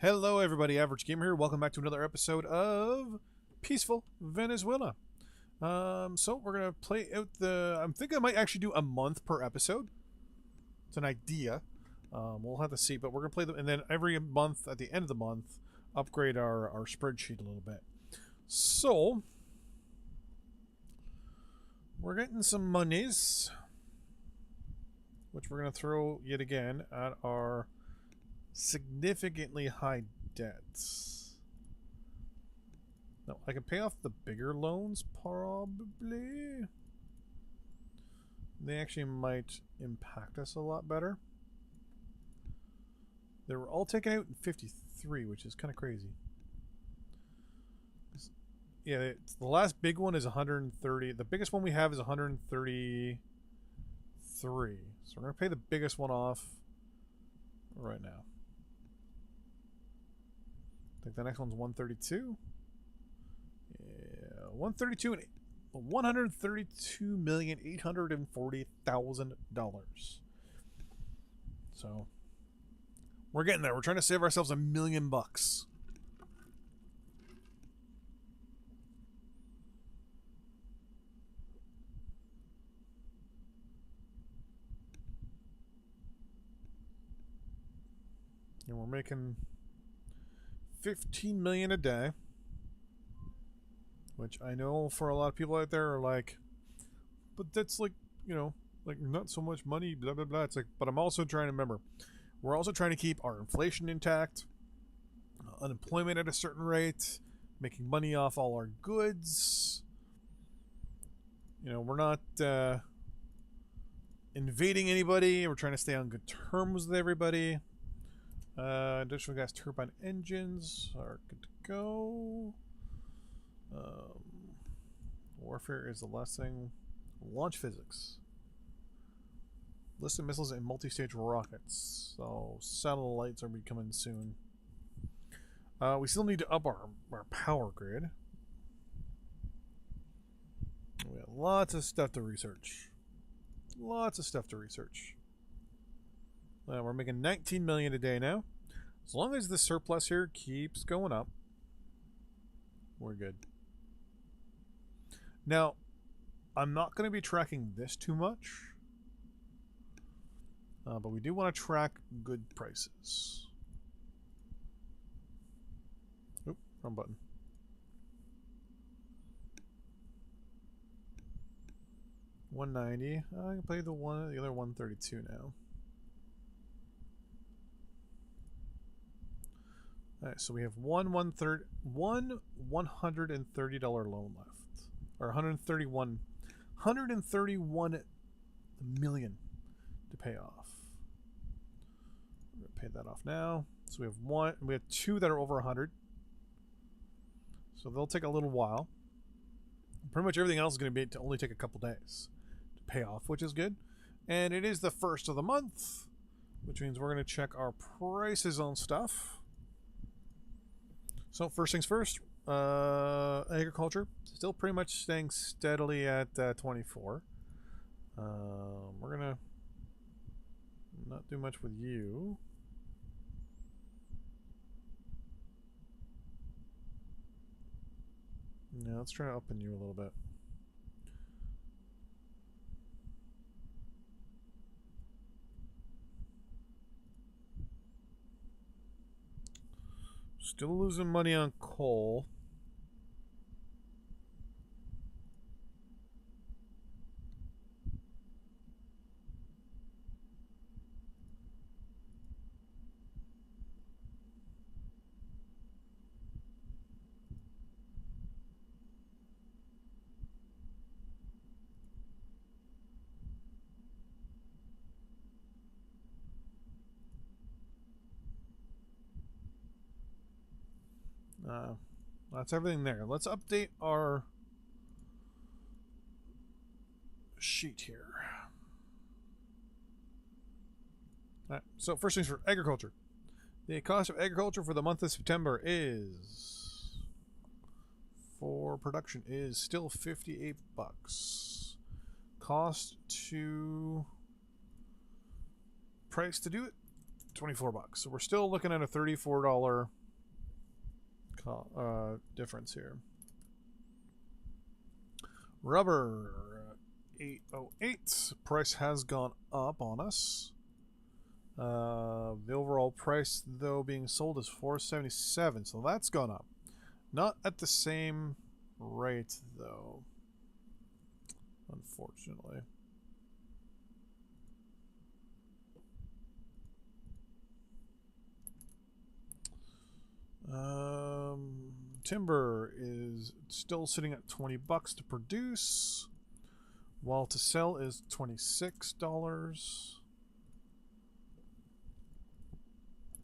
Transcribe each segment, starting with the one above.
Hello everybody, Average Gamer here. Welcome back to another episode of Peaceful Venezuela. So we're gonna play out I'm thinking I might actually do a month per episode. It's an idea. We'll have to see, but we're gonna play them, and then every month at the end of the month, upgrade our spreadsheet a little bit. So we're getting some monies, which we're gonna throw yet again at our significantly high debts. No, I can pay off the bigger loans, probably. They actually might impact us a lot better. They were all taken out in 53, which is kind of crazy. Yeah, the last big one is 130. The biggest one we have is 133. So we're going to pay the biggest one off right now. I think the next one's 132. Yeah, 132 and $132,840,000. So we're getting there. We're trying to save ourselves $1 million. And we're making 15 million a day, which I know for a lot of people out there are like, but that's like, you know, like not so much money, blah blah blah. It's like, but I'm also trying to remember, we're also trying to keep our inflation intact, unemployment at a certain rate, making money off all our goods. You know, we're not invading anybody. We're trying to stay on good terms with everybody. Industrial gas turbine engines are good to go. Warfare is the last thing. Launch physics. List of missiles and multi-stage rockets. So satellites are becoming soon. We still need to up our power grid. We have lots of stuff to research. Lots of stuff to research. We're making 19 million a day now. As long as the surplus here keeps going up, we're good. Now, I'm not going to be tracking this too much, but we do want to track good prices. Oop, wrong button. $190. I can play the other 132 now. Alright, so we have one $130 loan left. Or 131 million to pay off. We're gonna pay that off now. So we have two that are over 100. So they'll take a little while. Pretty much everything else is going to only take a couple days to pay off, which is good. And it is the first of the month, which means we're going to check our prices on stuff. So first things first, agriculture still pretty much staying steadily at 24. We're gonna not do much with you. Yeah, let's try to open you a little bit. Still losing money on coal. That's everything there. Let's update our sheet here. Alright, so first things for agriculture. The cost of agriculture for the month of September for production is still $58. Cost to price to do it $24. So we're still looking at a $34 difference here. Rubber 808. Price has gone up on us. The overall price, though, being sold is $477, so that's gone up. Not at the same rate, though, unfortunately. Timber is still sitting at $20 to produce, while to sell is $26.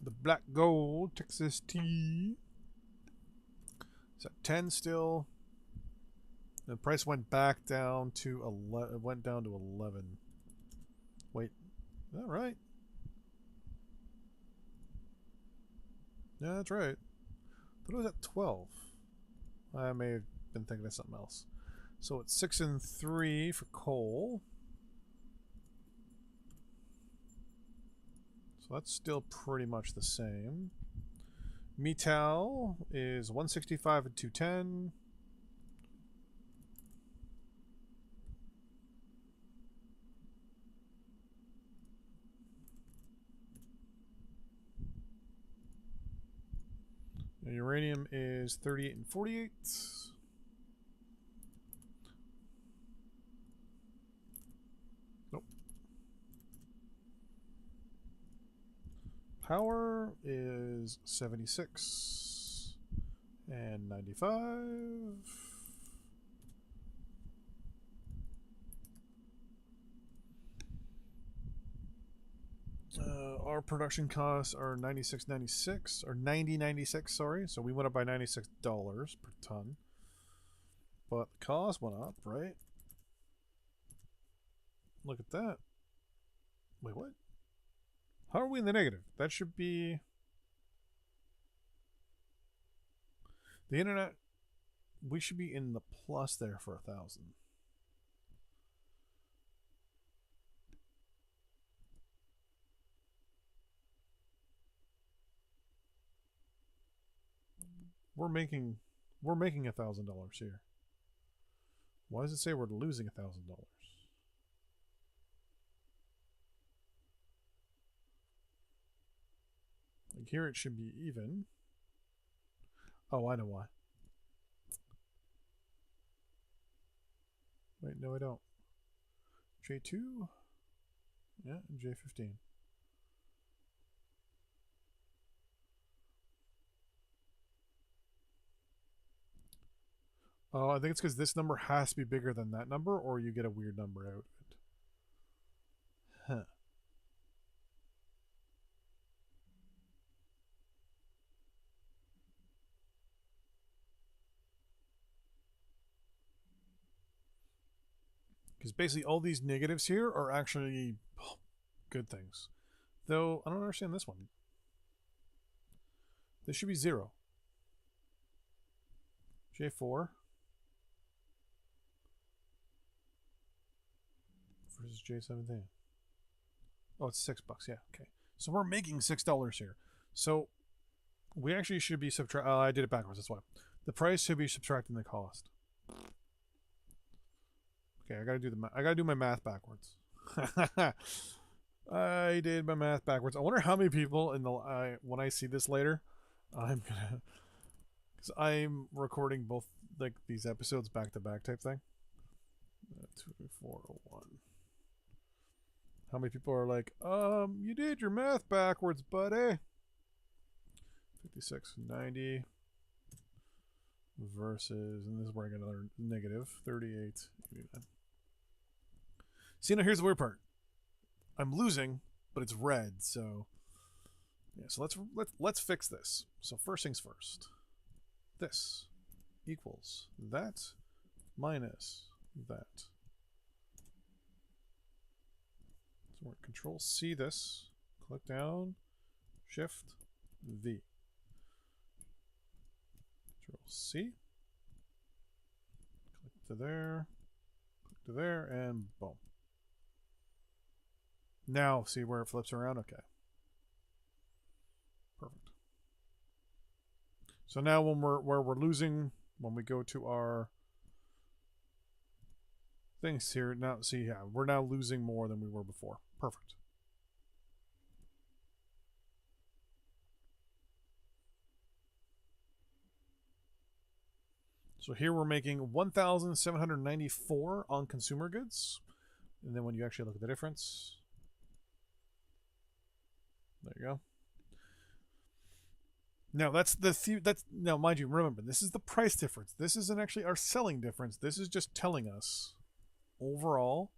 The black gold Texas tea is at 10 still. The price went back down to 11. It went down to 11. Wait, is that right? Yeah, that's right. I thought it was at 12. I may have been thinking of something else. So it's 6 and 3 for coal. So that's still pretty much the same. Metal is 165 and 210. Uranium is 38 and 48. Nope. Power is 76 and 95. Our production costs are $96.96 or $90.96, sorry. So we went up by $96 per ton. But the cost went up, right? Look at that. Wait, what? How are we in the negative? That should be the internet. We should be in the plus there for 1,000. We're making $1,000 here. Why does it say we're losing $1,000? Like here it should be even. Oh, I know why. Wait, no I don't. J2? Yeah, J15. Oh, I think it's because this number has to be bigger than that number, or you get a weird number out of it. Huh. Because basically all these negatives here are actually good things. Though, I don't understand this one. This should be 0. J4 versus J17. Oh, it's $6. Yeah, okay. So we're making $6 here. So we actually should be subtract. I did it backwards. That's why. The price should be subtracting the cost. Okay, I gotta do my math backwards. I did my math backwards. I wonder how many people in the when I see this later, I'm gonna, because I'm recording both like these episodes back to back type thing. 2401. How many people are like, you did your math backwards, buddy? 5690 versus, and this is where I get another negative 3889. See, now here's the weird part. I'm losing, but it's red, so yeah. So let's fix this. So first things first. This equals that minus that. So we're Control C this, click down, Shift V. Control C. Click to there, click to there, and boom. Now, see where it flips around? Okay. So now when we're losing, when we go to our things here, now see, yeah, we're now losing more than we were before. Perfect. So here we're making 1,794 on consumer goods. And then when you actually look at the difference, there you go. Now that's now mind you, remember, this is the price difference. This isn't actually our selling difference. This is just telling us overall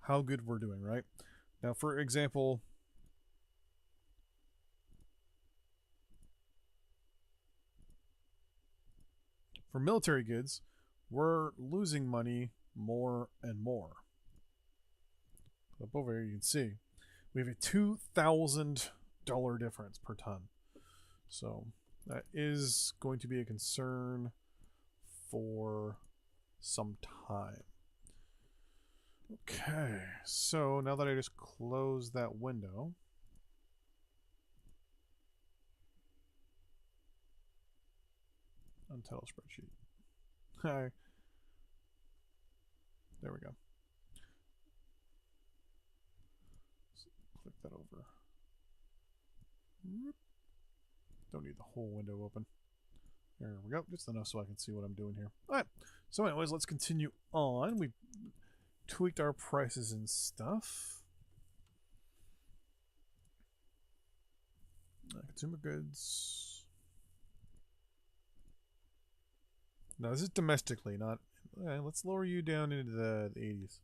how good we're doing, right? Now, for example, for military goods, we're losing money more and more. Up over here, you can see we have a $2,000 difference per ton. So that is going to be a concern for some time. Okay, so now that I just closed that window, untitled spreadsheet. Hi. There we go. Click that over. Don't need the whole window open. There we go. Just enough so I can see what I'm doing here. All right. So anyways, let's continue on. We tweaked our prices and stuff. Consumer goods. Now this is domestically, not... let's lower you down into the 80s.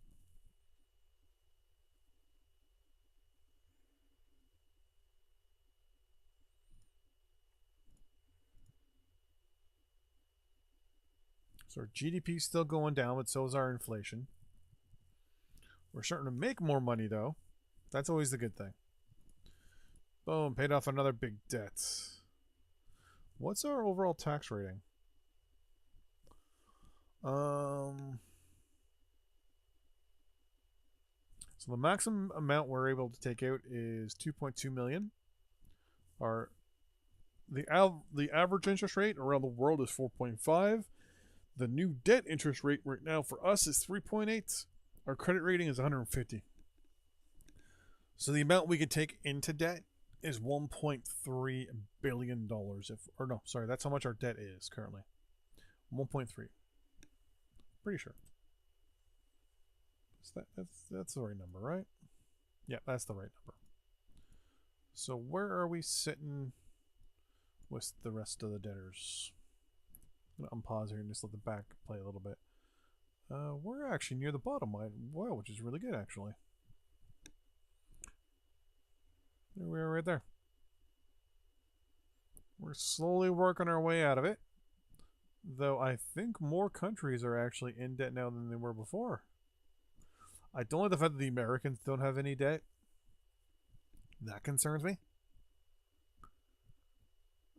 So our GDP is still going down, but so is our inflation. We're starting to make more money, though. That's always the good thing. Boom, paid off another big debt. What's our overall tax rating? So the maximum amount we're able to take out is 2.2 million. The average interest rate around the world is 4.5. The new debt interest rate right now for us is 3.8. Our credit rating is 150. So the amount we could take into debt is $1.3 billion. That's how much our debt is currently. 1.3. Pretty sure. That's the right number, right? Yeah, that's the right number. So where are we sitting with the rest of the debtors? I'm going to unpause here and just let the back play a little bit. We're actually near the bottom line, well, which is really good, actually. There we are right there. We're slowly working our way out of it. Though I think more countries are actually in debt now than they were before. I don't like the fact that the Americans don't have any debt. That concerns me.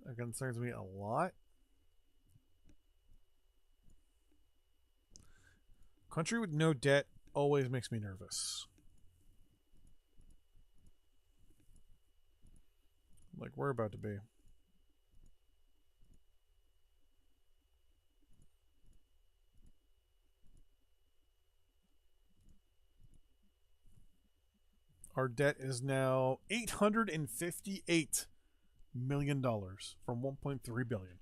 That concerns me a lot. Country with no debt always makes me nervous. Like we're about to be. Our debt is now $858 million from $1.3 billion.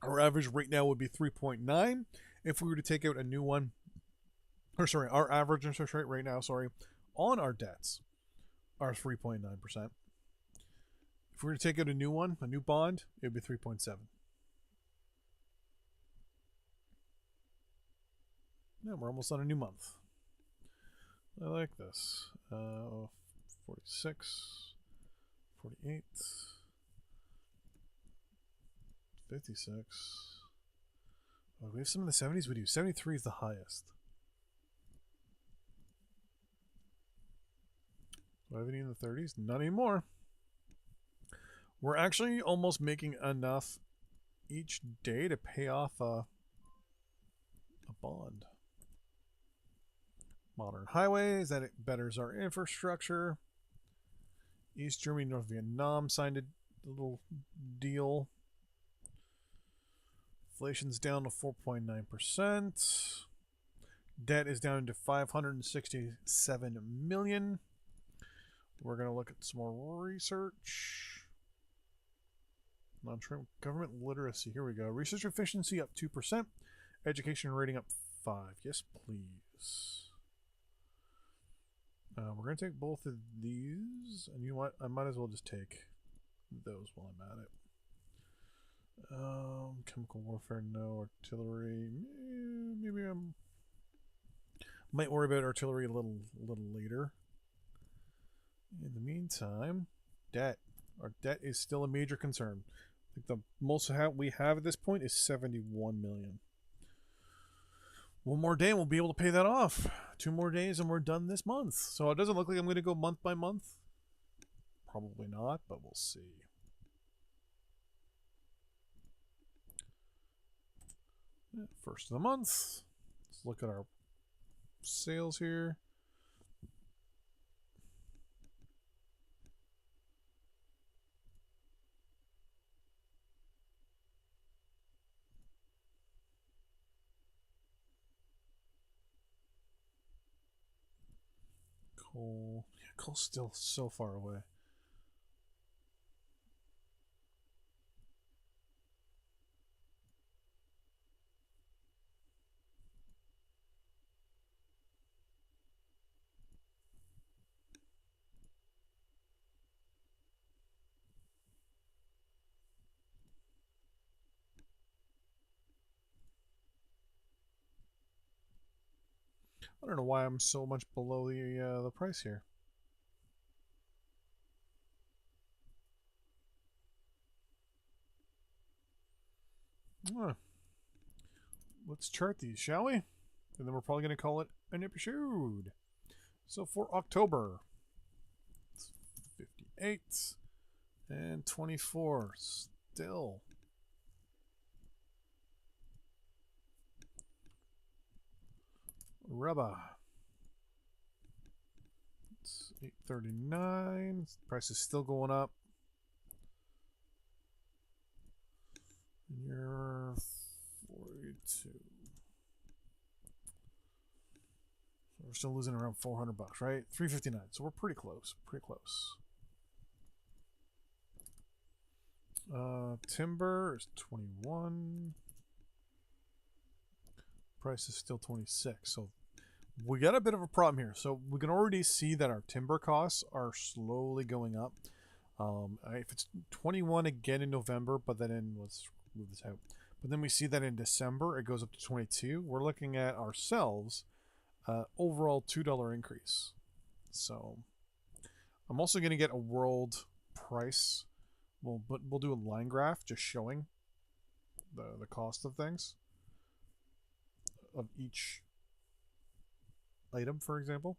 Our average right now would be 3.9. If we were to take out a new one, our average interest rate right now, on our debts are 3.9%. If we were to take out a new one, a new bond, it would be 3.7. Yeah, we're almost on a new month. I like this. 46, 48, 56. Oh, we have some in the 70s. We do. 73 is the highest. Do I have any in the 30s? Not anymore. We're actually almost making enough each day to pay off a bond. Modern highways, that it betters our infrastructure. East Germany, North Vietnam signed a little deal. Inflation's down to 4.9%. Debt is down to 567 million. We're going to look at some more research. Government literacy. Here we go. Research efficiency up 2%. Education rating up 5. Yes, please. We're going to take both of these. And you know what? I might as well just take those while I'm at it. Chemical warfare, no. Artillery. Maybe I might worry about artillery a little later. In the meantime, debt. Our debt is still a major concern. I think the most we have at this point is 71 million. One more day and we'll be able to pay that off. 2 more days and we're done this month. So it doesn't look like I'm going to go month by month. Probably not, but we'll see. First of the month. Let's look at our sales here. Coal. Yeah, coal's still so far away. I don't know why I'm so much below the price here. Let's chart these, shall we? And then we're probably going to call it an episode. So for October, it's 58 and 24 still. Rubber. It's 839. Price is still going up. And you're 42. So we're still losing around 400 bucks, right? 359. So we're pretty close. Pretty close. Timber is 21. Price is still 26. So we got a bit of a problem here. So we can already see that our timber costs are slowly going up. If it's 21 again in November, but then let's move this out. But then we see that in December it goes up to 22. We're looking at ourselves overall $2 increase. So I'm also going to get a world price. We'll do a line graph just showing the cost of things, of each item, for example.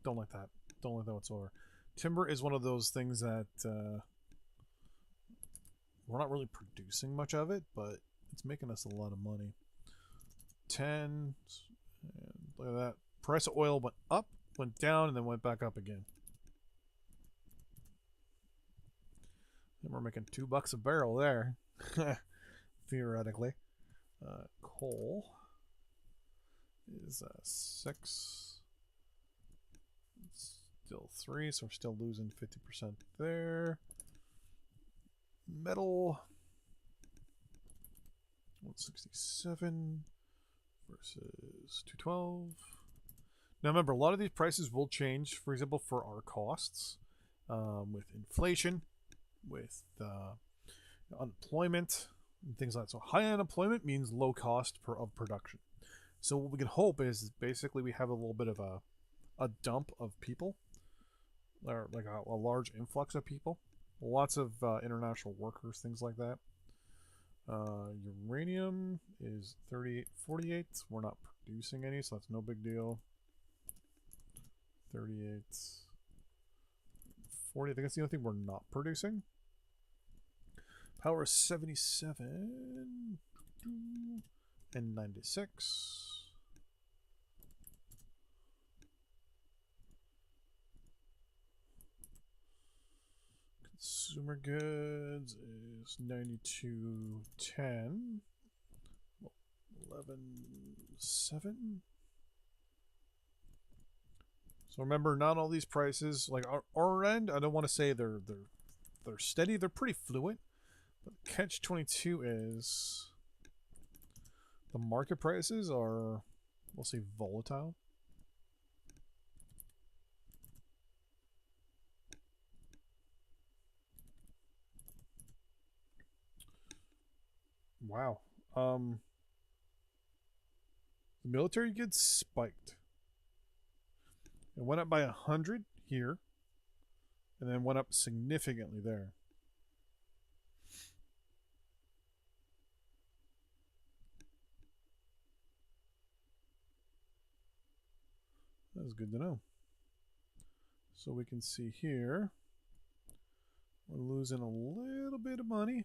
Don't like that. Don't like that whatsoever. Timber is one of those things that we're not really producing much of it, but it's making us a lot of money. 10. And look at that. Price of oil went up, went down, and then went back up again. And we're making $2 a barrel there. Theoretically. Coal is 6. It's still 3, so we're still losing 50% there. Metal 167 versus 212. Now remember, a lot of these prices will change, for example, for our costs, with inflation, with unemployment, and things like that. So high unemployment means low cost of production. So what we can hope is basically we have a little bit of a dump of people, or like a large influx of people, lots of international workers, things like that. Uranium is 38.48. We're not producing any, so that's no big deal. 38.40. I think that's the only thing we're not producing. Power is 77 and 96. Consumer goods is 92.10. 11.7. So remember, not all these prices, like our end, I don't want to say they're steady. They're pretty fluid. But catch 22 is the market prices are, we'll say, volatile. Wow. The military goods spiked. It went up by 100 here, and then went up significantly there. That's good to know. So we can see here, we're losing a little bit of money.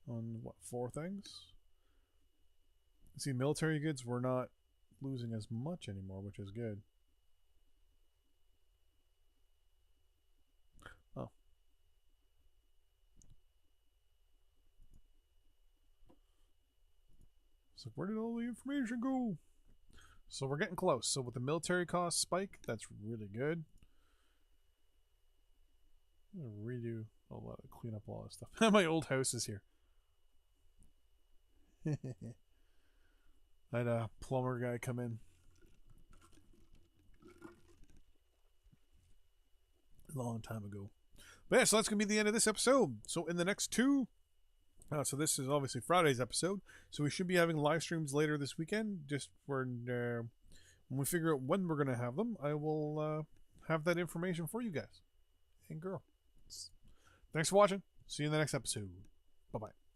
On what, 4 things? See, military goods, we're not losing as much anymore, which is good. Oh. So where did all the information go? So we're getting close. So with the military cost spike, that's really good. I'm gonna redo a lot of clean up all this stuff. My old house is here. I had a plumber guy come in a long time ago. But yeah, so that's going to be the end of this episode. So in the next 2, so this is obviously Friday's episode. So we should be having live streams later this weekend. Just when we figure out when we're going to have them, I will have that information for you guys and girl. Thanks for watching. See you in the next episode. Bye-bye.